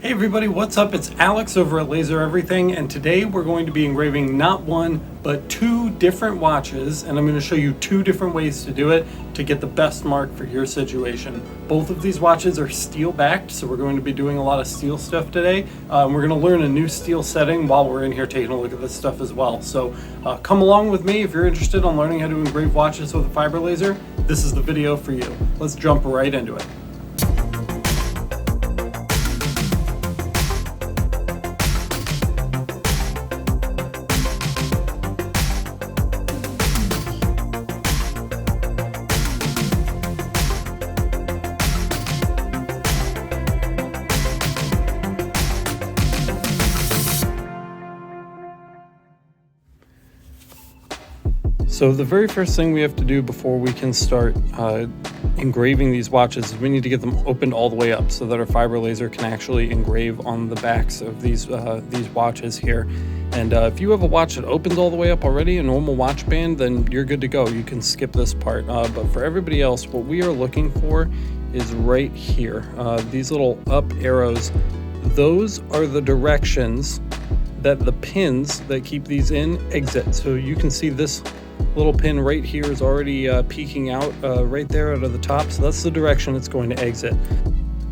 Hey everybody, what's up? It's Alex over at Laser Everything, and today we're going to be engraving not one, but two different watches, and I'm going to show you two different ways to do it to get the best mark for your situation. Both of these watches are steel backed, so we're going to be doing a lot of steel stuff today. We're going to learn a new steel setting while we're in here taking a look at this stuff as well. So come along with me if you're interested on learning how to engrave watches with a fiber laser. This is the video for you. Let's jump right into it. So the very first thing we have to do before we can start engraving these watches is we need to get them opened all the way up so that our fiber laser can actually engrave on the backs of these watches here. And if you have a watch that opens all the way up already, a normal watch band, then you're good to go. You can skip this part. But for everybody else, what we are looking for is right here. These little up arrows, those are the directions that the pins that keep these in exit. So you can see this little pin right here is already peeking out right there out of the top, so that's the direction it's going to exit.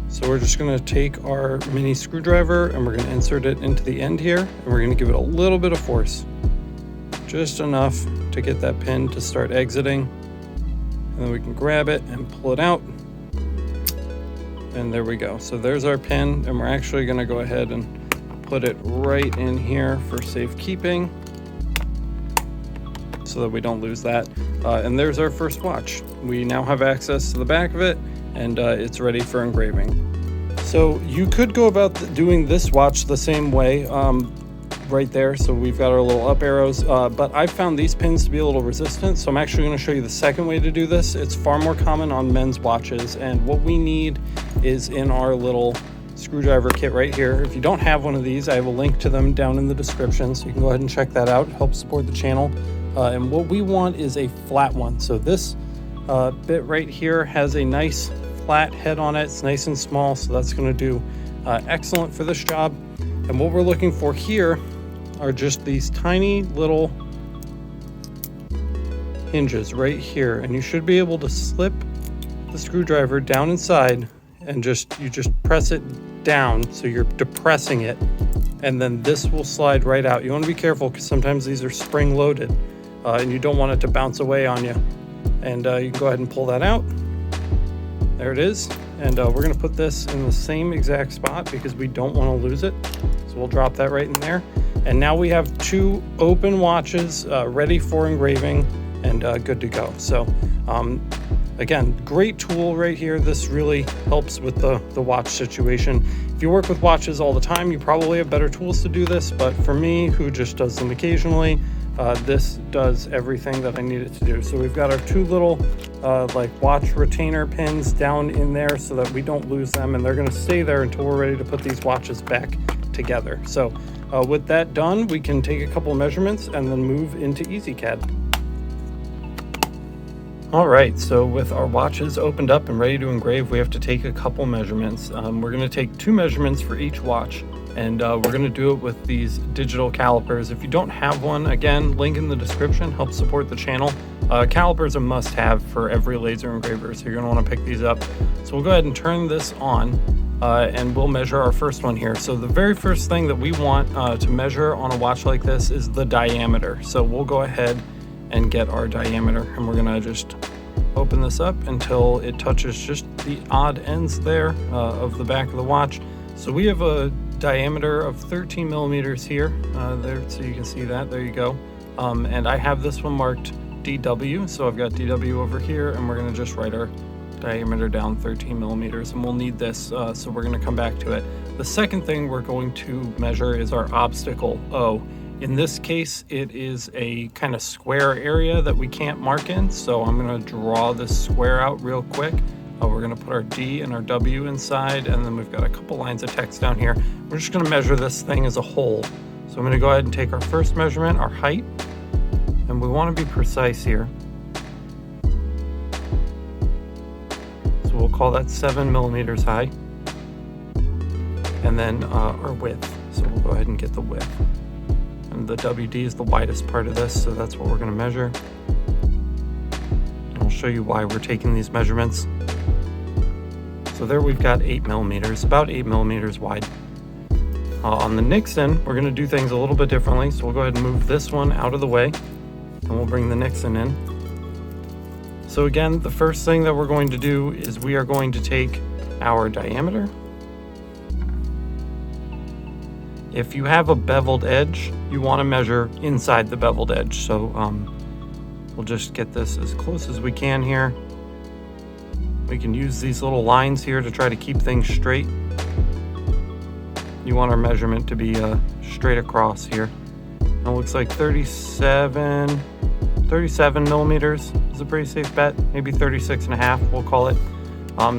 So we're just going to take our mini screwdriver and we're going to insert it into the end here, and we're going to give it a little bit of force, just enough to get that pin to start exiting, and then we can grab it and pull it out, and there we go. So there's our pin, and we're actually going to go ahead and put it right in here for safekeeping, so that we don't lose that. And there's our first watch. We now have access to the back of it, and it's ready for engraving. So you could go about doing this watch the same way right there. So we've got our little up arrows, but I found these pins to be a little resistant, so I'm actually going to show you the second way to do this. It's far more common on men's watches, and what we need is in our little screwdriver kit right here. If you don't have one of these, I have a link to them down in the description, so you can go ahead and check that out. It helps support the channel. And what we want is a flat one. So this bit right here has a nice flat head on it. It's nice and small, so that's going to do excellent for this job. And what we're looking for here are just these tiny little hinges right here, and you should be able to slip the screwdriver down inside and you just press it down, so you're depressing it, and then this will slide right out. You want to be careful because sometimes these are spring loaded, and you don't want it to bounce away on you. And you can go ahead and pull that out. There it is. And we're going to put this in the same exact spot because we don't want to lose it. So we'll drop that right in there. And now we have two open watches ready for engraving and good to go. So again, great tool right here. This really helps with the watch situation. If you work with watches all the time, you probably have better tools to do this, but for me, who just does them occasionally, this does everything that I need it to do. So we've got our two little like watch retainer pins down in there so that we don't lose them, and they're going to stay there until we're ready to put these watches back together. So with that done, we can take a couple measurements and then move into Ezcad. All right, so with our watches opened up and ready to engrave, we have to take a couple measurements. We're going to take two measurements for each watch, and we're going to do it with these digital calipers. If you don't have one, again, link in the description, helps support the channel. Calipers are must-have for every laser engraver, so you're going to want to pick these up. So we'll go ahead and turn this on, and we'll measure our first one here. So the very first thing that we want to measure on a watch like this is the diameter. So we'll go ahead and get our diameter, and we're gonna just open this up until it touches just the odd ends there of the back of the watch. So we have a diameter of 13 millimeters here, there, so you can see that, there you go. And I have this one marked DW, so I've got DW over here, and we're gonna just write our diameter down 13 millimeters, and we'll need this, so we're gonna come back to it. The second thing we're going to measure is our obstacle, O. In this case, it is a kind of square area that we can't mark in, so I'm going to draw this square out real quick. We're going to put our D and our W inside, and then we've got a couple lines of text down here. We're just going to measure this thing as a whole. So I'm going to go ahead and take our first measurement, our height, and we want to be precise here. So we'll call that 7 millimeters high. and then our width. So we'll go ahead and get the width. And the WD is the widest part of this, so that's what we're going to measure. And I'll show you why we're taking these measurements. So there we've got 8 millimeters, about 8 millimeters wide. On the Nixon, we're going to do things a little bit differently, so we'll go ahead and move this one out of the way, and we'll bring the Nixon in. So again, the first thing that we're going to do is we are going to take our diameter. If you have a beveled edge, you want to measure inside the beveled edge. So we'll just get this as close as we can here. We can use these little lines here to try to keep things straight. You want our measurement to be straight across here. It looks like 37 millimeters is a pretty safe bet. Maybe 36.5, we'll call it.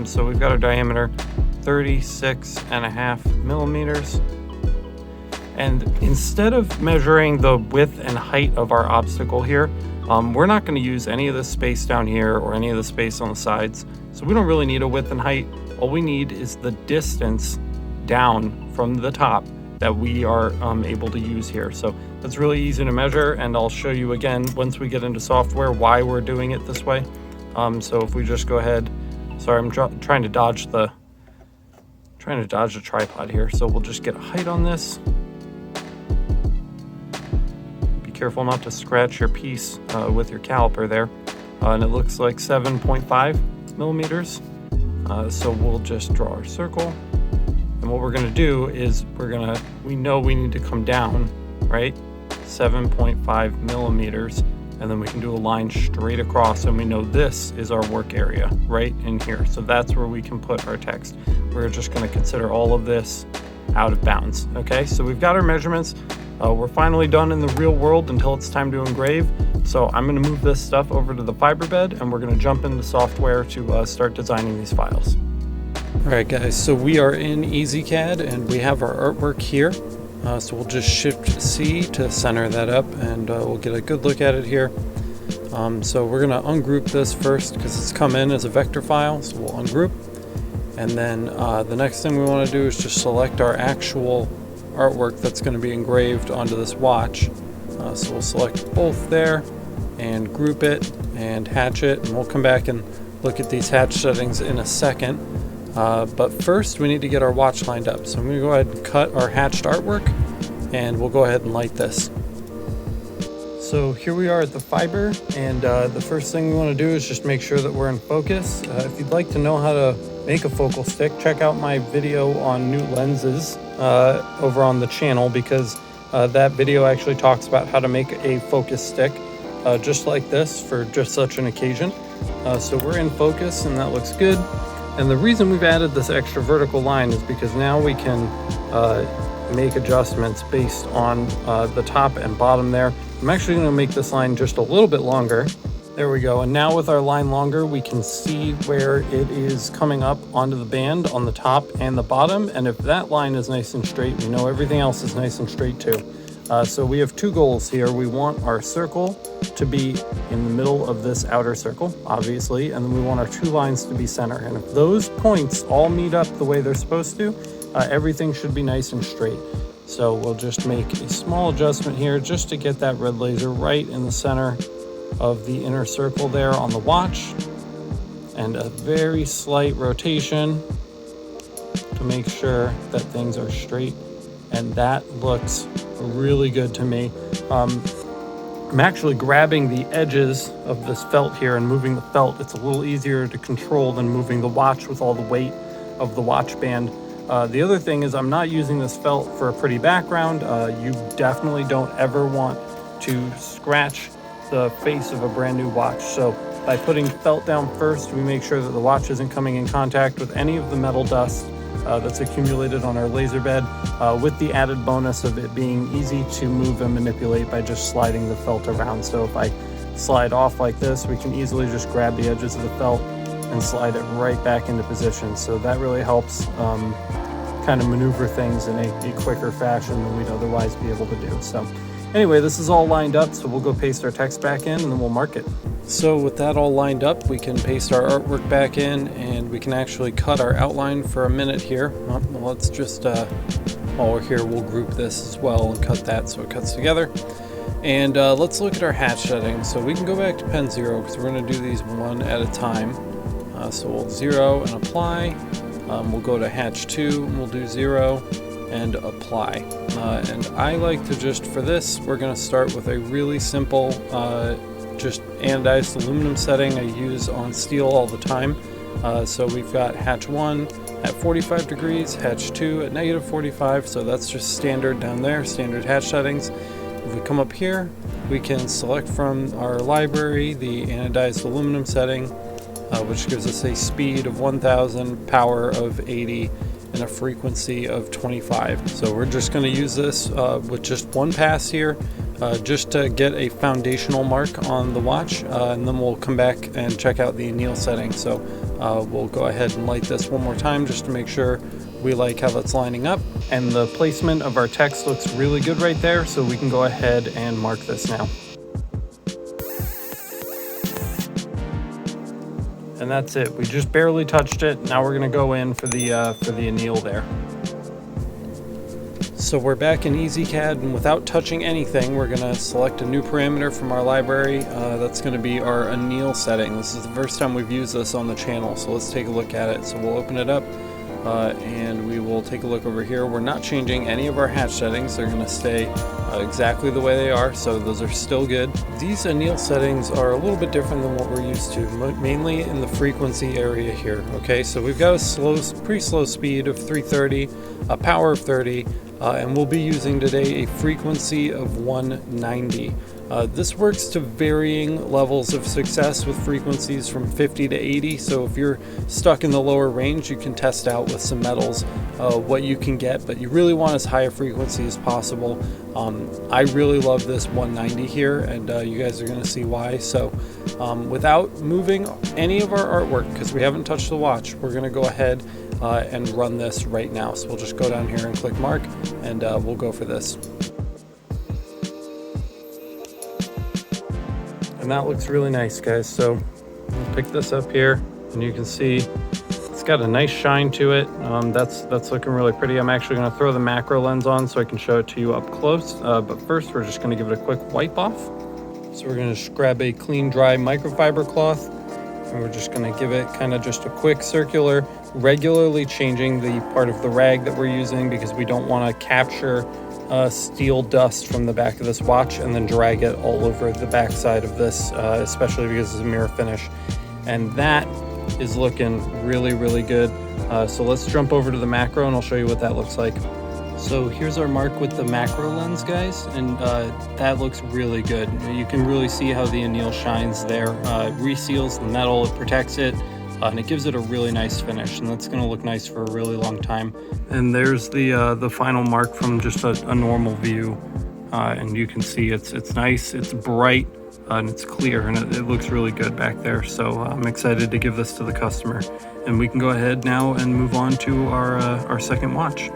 So we've got our diameter 36.5 millimeters. And instead of measuring the width and height of our obstacle here, we're not going to use any of this space down here or any of the space on the sides. So we don't really need a width and height. All we need is the distance down from the top that we are able to use here. So that's really easy to measure, and I'll show you again once we get into software why we're doing it this way. So if we just go ahead, sorry, I'm trying to dodge the tripod here. So we'll just get a height on this. Be careful not to scratch your piece with your caliper there. And it looks like 7.5 millimeters. So we'll just draw our circle. And what we're going to do is we know we need to come down, right? 7.5 millimeters. And then we can do a line straight across, and we know this is our work area right in here. So that's where we can put our text. We're just going to consider all of this out of bounds. Okay, so we've got our measurements. We're finally done in the real world until it's time to engrave. So I'm going to move this stuff over to the fiber bed, and we're going to jump into software to start designing these files. All right, guys, so we are in Ezcad, and we have our artwork here. So we'll just Shift C to center that up, and we'll get a good look at it here. So we're going to ungroup this first because it's come in as a vector file, so we'll ungroup. And then the next thing we want to do is just select our actual artwork that's going to be engraved onto this watch. So we'll select both there and group it and hatch it, and we'll come back and look at these hatch settings in a second. But first we need to get our watch lined up. So I'm going to go ahead and cut our hatched artwork, and we'll go ahead and light this. So here we are at the fiber, and the first thing we want to do is just make sure that we're in focus. If you'd like to know how to make a focal stick, check out my video on new lenses over on the channel, because that video actually talks about how to make a focus stick just like this for just such an occasion. So we're in focus, and that looks good. And the reason we've added this extra vertical line is because now we can make adjustments based on the top and bottom there. I'm actually going to make this line just a little bit longer. There we go. And now with our line longer, we can see where it is coming up onto the band on the top and the bottom. And if that line is nice and straight, we know everything else is nice and straight too. So we have two goals here. We want our circle to be in the middle of this outer circle, obviously, and then we want our two lines to be center. And if those points all meet up the way they're supposed to, everything should be nice and straight. So we'll just make a small adjustment here just to get that red laser right in the center of the inner circle there on the watch, and a very slight rotation to make sure that things are straight. And that looks really good to me. I'm actually grabbing the edges of this felt here and moving the felt. It's a little easier to control than moving the watch with all the weight of the watch band. The other thing is I'm not using this felt for a pretty background. You definitely don't ever want to scratch the face of a brand new watch. So by putting felt down first, we make sure that the watch isn't coming in contact with any of the metal dust that's accumulated on our laser bed, with the added bonus of it being easy to move and manipulate by just sliding the felt around. So if I slide off like this, we can easily just grab the edges of the felt and slide it right back into position. So that really helps kind of maneuver things in a quicker fashion than we'd otherwise be able to do. So Anyway, this is all lined up, so we'll go paste our text back in and then we'll mark it. So with that all lined up, we can paste our artwork back in and we can actually cut our outline for a minute here. Well, let's just, while we're here, we'll group this as well and cut that so it cuts together. And let's look at our hatch settings. So we can go back to pen 0 because we're going to do these one at a time. So we'll 0 and apply. We'll go to hatch 2 and we'll do 0 and apply. And I like to just, for this, we're going to start with a really simple just anodized aluminum setting I use on steel all the time. So we've got hatch 1 at 45 degrees, hatch 2 at negative 45, so that's just standard down there, standard hatch settings. If we come up here, we can select from our library the anodized aluminum setting, which gives us a speed of 1000, power of 80, and a frequency of 25. So we're just going to use this with just one pass here, just to get a foundational mark on the watch, and then we'll come back and check out the anneal setting. So we'll go ahead and light this one more time just to make sure we like how that's lining up. And the placement of our text looks really good right there, so we can go ahead and mark this now. And that's it. We just barely touched it. Now we're going to go in for the anneal there. So we're back in Ezcad, and without touching anything, we're going to select a new parameter from our library. That's going to be our anneal setting. This is the first time we've used this on the channel, so let's take a look at it. So we'll open it up, and we will take a look over here. We're not changing any of our hatch settings. They're going to stay exactly the way they are, so those are still good. These anneal settings are a little bit different than what we're used to, mainly in the frequency area here. Okay, so we've got a pretty slow speed of 330, a power of 30, and we'll be using today a frequency of 190. This works to varying levels of success with frequencies from 50 to 80, so if you're stuck in the lower range, you can test out with some metals what you can get, but you really want as high a frequency as possible. I really love this 190 here, and you guys are going to see why. So without moving any of our artwork, because we haven't touched the watch, we're going to go ahead and run this right now. So we'll just go down here and click mark, and we'll go for this. And that looks really nice, guys. So we'll pick this up here, and you can see it's got a nice shine to it. That's looking really pretty. I'm actually going to throw the macro lens on so I can show it to you up close. But first, we're just going to give it a quick wipe off. So we're going to just grab a clean, dry microfiber cloth, and we're just going to give it kind of just a quick circular, regularly changing the part of the rag that we're using because we don't want to capture steel dust from the back of this watch and then drag it all over the back side of this, especially because it's a mirror finish. And that is looking really, really good. So let's jump over to the macro and I'll show you what that looks like. So here's our mark with the macro lens, guys, and that looks really good. You can really see how the anneal shines there. It reseals the metal, it protects it, and it gives it a really nice finish, and that's going to look nice for a really long time. And there's the final mark from just a normal view, and you can see it's nice, it's bright, and it's clear, and it looks really good back there. So I'm excited to give this to the customer, and we can go ahead now and move on to our second watch.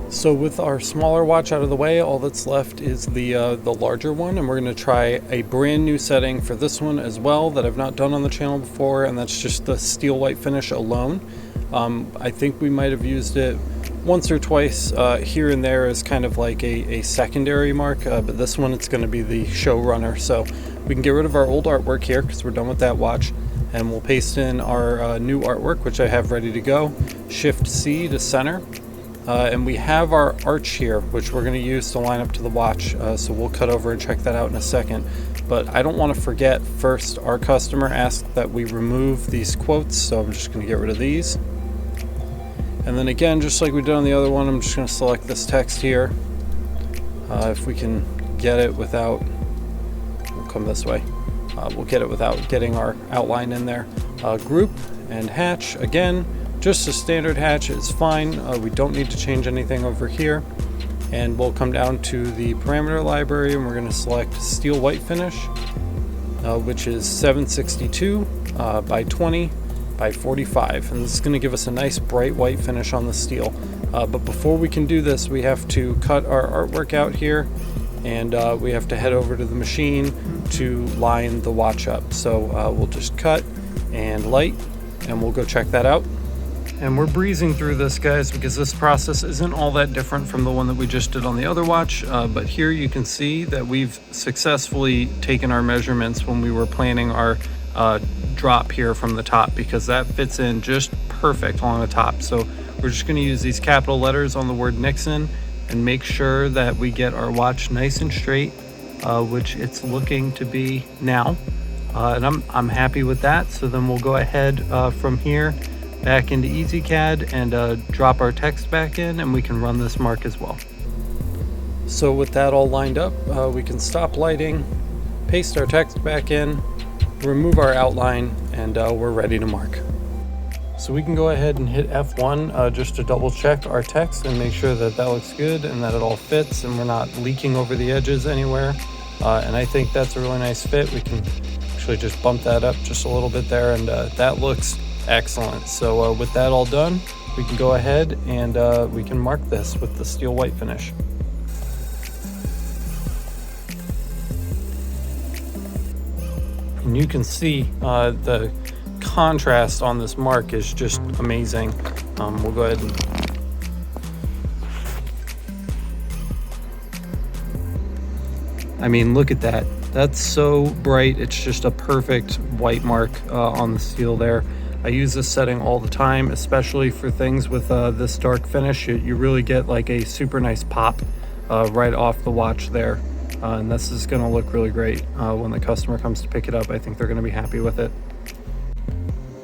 So with our smaller watch out of the way, all that's left is the larger one, and we're going to try a brand new setting for this one as well that I've not done on the channel before, and that's just the steel white finish alone. I think we might have used it once or twice here and there as kind of like a secondary mark, but this one it's going to be the showrunner. So we can get rid of our old artwork here because we're done with that watch, and we'll paste in our new artwork, which I have ready to go. Shift C to center. And we have our arch here, which we're going to use to line up to the watch, so we'll cut over and check that out in a second. But I don't want to forget, first, our customer asked that we remove these quotes, so I'm just going to get rid of these. And then again, just like we did on the other one, I'm just going to select this text here. If we can get it without, we'll come this way, we'll get it without getting our outline in there. Group and hatch, again, just a standard hatch is fine. We don't need to change anything over here. And we'll come down to the parameter library, and we're going to select steel white finish, which is 762 by 20, by 45, and this is going to give us a nice bright white finish on the steel. But before we can do this, we have to cut our artwork out here, and we have to head over to the machine to line the watch up. So we'll just cut and light, and we'll go check that out. And we're breezing through this, guys, because this process isn't all that different from the one that we just did on the other watch. But here you can see that we've successfully taken our measurements when we were planning our drop here from the top, because that fits in just perfect along the top. So we're just going to use these capital letters on the word Nixon and make sure that we get our watch nice and straight, which it's looking to be now. And I'm happy with that. So then we'll go ahead from here back into Ezcad and drop our text back in, and we can run this mark as well. So with that all lined up, we can stop lighting, paste our text back in, remove our outline, and we're ready to mark. So we can go ahead and hit F1 just to double check our text and make sure that that looks good and that it all fits and we're not leaking over the edges anywhere. And I think that's a really nice fit. We can actually just bump that up just a little bit there, and that looks excellent. So with that all done, we can go ahead and we can mark this with the steel white finish. And you can see the contrast on this mark is just amazing. We'll go ahead and I mean, look at that. That's so bright. It's just a perfect white mark on the steel there. I use this setting all the time, especially for things with this dark finish. You really get like a super nice pop right off the watch there. And this is going to look really great when the customer comes to pick it up. I think they're going to be happy with it.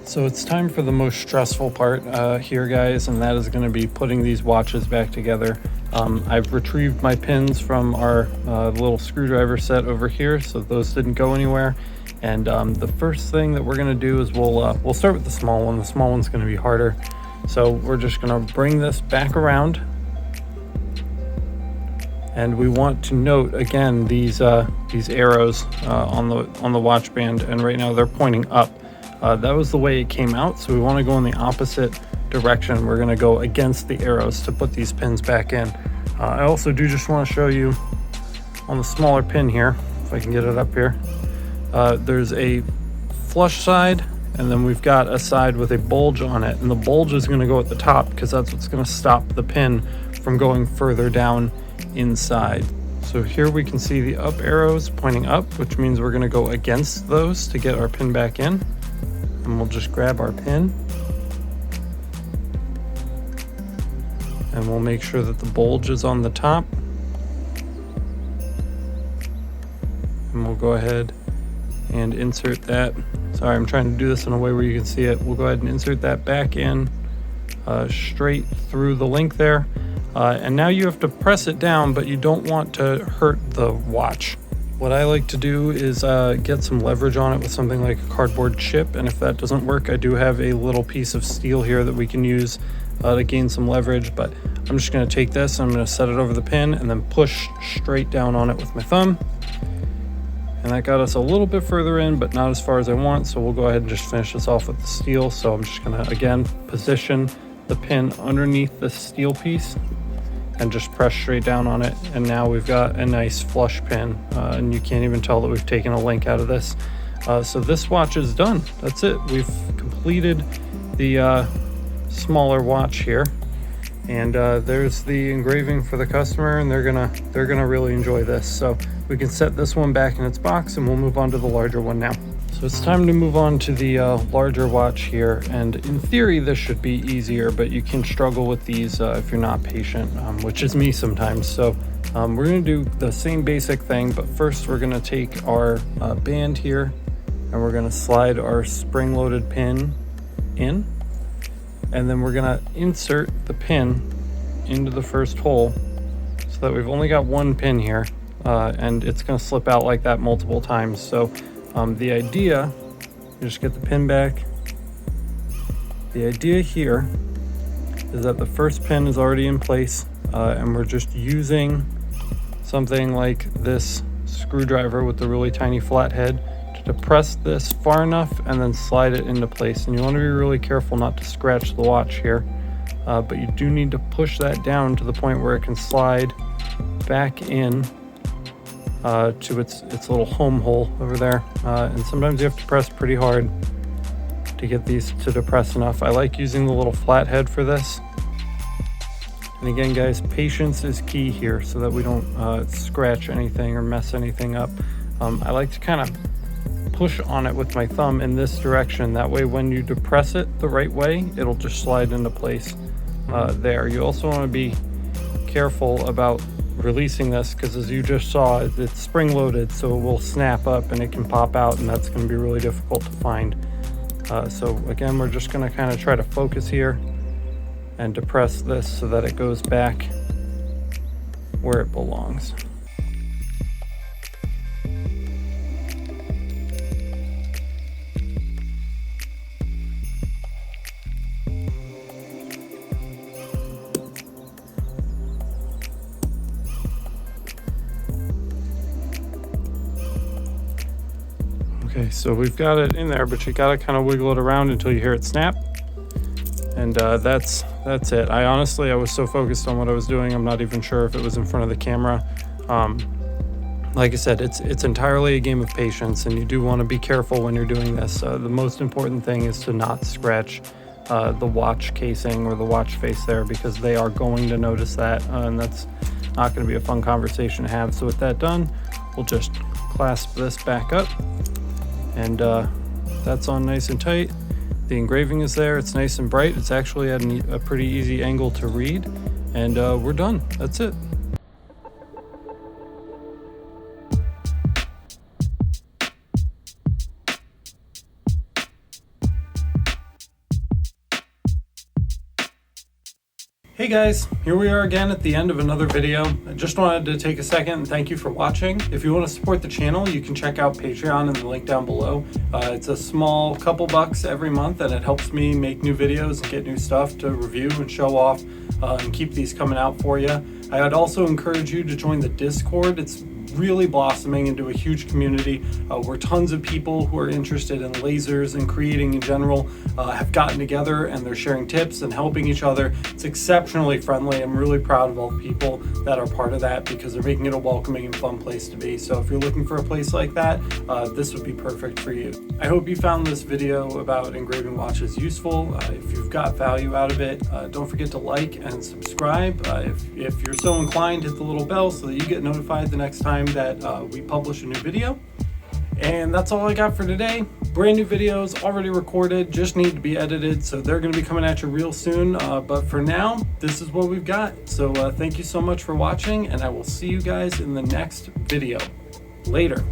So it's time for the most stressful part here, guys, and that is going to be putting these watches back together. I've retrieved my pins from our little screwdriver set over here, so those didn't go anywhere. And the first thing that we're going to do is we'll start with the small one. The small one's going to be harder. So we're just going to bring this back around. And we want to note again these arrows on the watch band, and right now they're pointing up. That was the way it came out, so we want to go in the opposite direction. We're going to go against the arrows to put these pins back in. I also do just want to show you on the smaller pin here, if I can get it up here. There's a flush side, and then we've got a side with a bulge on it, and the bulge is going to go at the top because that's what's going to stop the pin from going further down inside. So here we can see the up arrows pointing up, which means we're going to go against those to get our pin back in. And we'll just grab our pin, and we'll make sure that the bulge is on the top, and we'll go ahead and insert that. Sorry, I'm trying to do this in a way where you can see it. We'll go ahead and insert that back in straight through the link there. And now you have to press it down, but you don't want to hurt the watch. What I like to do is get some leverage on it with something like a cardboard chip, and if that doesn't work, I do have a little piece of steel here that we can use to gain some leverage. But I'm just going to take this, I'm going to set it over the pin and then push straight down on it with my thumb. And that got us a little bit further in, but not as far as I want, so we'll go ahead and just finish this off with the steel. So I'm just going to, again, position the pin underneath the steel piece and just press straight down on it, and now we've got a nice flush pin, and you can't even tell that we've taken a link out of this. So this watch is done. That's it. We've completed the smaller watch here, and there's the engraving for the customer, and they're gonna really enjoy this. So we can set this one back in its box, and we'll move on to the larger one now. So it's time to move on to the larger watch here, and in theory this should be easier, but you can struggle with these if you're not patient, which is me sometimes. So we're going to do the same basic thing, but first we're going to take our band here, and we're going to slide our spring-loaded pin in, and then we're going to insert the pin into the first hole so that we've only got one pin here, and it's going to slip out like that multiple times. So the idea, you just get the pin back. The idea here is that the first pin is already in place, and we're just using something like this screwdriver with the really tiny flat head to to press this far enough and then slide it into place. And you want to be really careful not to scratch the watch here, but you do need to push that down to the point where it can slide back in to its little home hole over there. And sometimes you have to press pretty hard to get these to depress enough. I like using the little flathead for this. And again, guys, patience is key here so that we don't scratch anything or mess anything up. I like to kind of push on it with my thumb in this direction. That way, when you depress it the right way, it'll just slide into place there. You also want to be careful about releasing this, because as you just saw, it's spring loaded, so it will snap up and it can pop out, and that's going to be really difficult to find. So again, we're just going to kind of try to focus here and depress this so that it goes back where it belongs. Okay, so we've got it in there, but you gotta kind of wiggle it around until you hear it snap. And that's it. I was so focused on what I was doing, I'm not even sure if it was in front of the camera. Like I said, it's entirely a game of patience, and you do want to be careful when you're doing this. The most important thing is to not scratch the watch casing or the watch face there, because they are going to notice that, and that's not going to be a fun conversation to have. So with that done, we'll just clasp this back up, and that's on nice and tight. The engraving is there, it's nice and bright. It's actually at a pretty easy angle to read, and we're done. That's it. Hey guys, here we are again at the end of another video. I just wanted to take a second and thank you for watching. If you want to support the channel, you can check out Patreon in the link down below. It's a small couple bucks every month, and it helps me make new videos and get new stuff to review and show off and keep these coming out for you. I would also encourage you to join the Discord. It's really blossoming into a huge community where tons of people who are interested in lasers and creating in general have gotten together, and they're sharing tips and helping each other. It's exceptionally friendly. I'm really proud of all the people that are part of that, because they're making it a welcoming and fun place to be. So if you're looking for a place like that, this would be perfect for you. I hope you found this video about engraving watches useful. If you've got value out of it, don't forget to like and subscribe. If you're so inclined, hit the little bell so that you get notified the next time that we publish a new video. And that's all I got for today. Brand new videos already recorded, just need to be edited, so they're going to be coming at you real soon. But for now, this is what we've got. So thank you so much for watching, and I will see you guys in the next video. Later.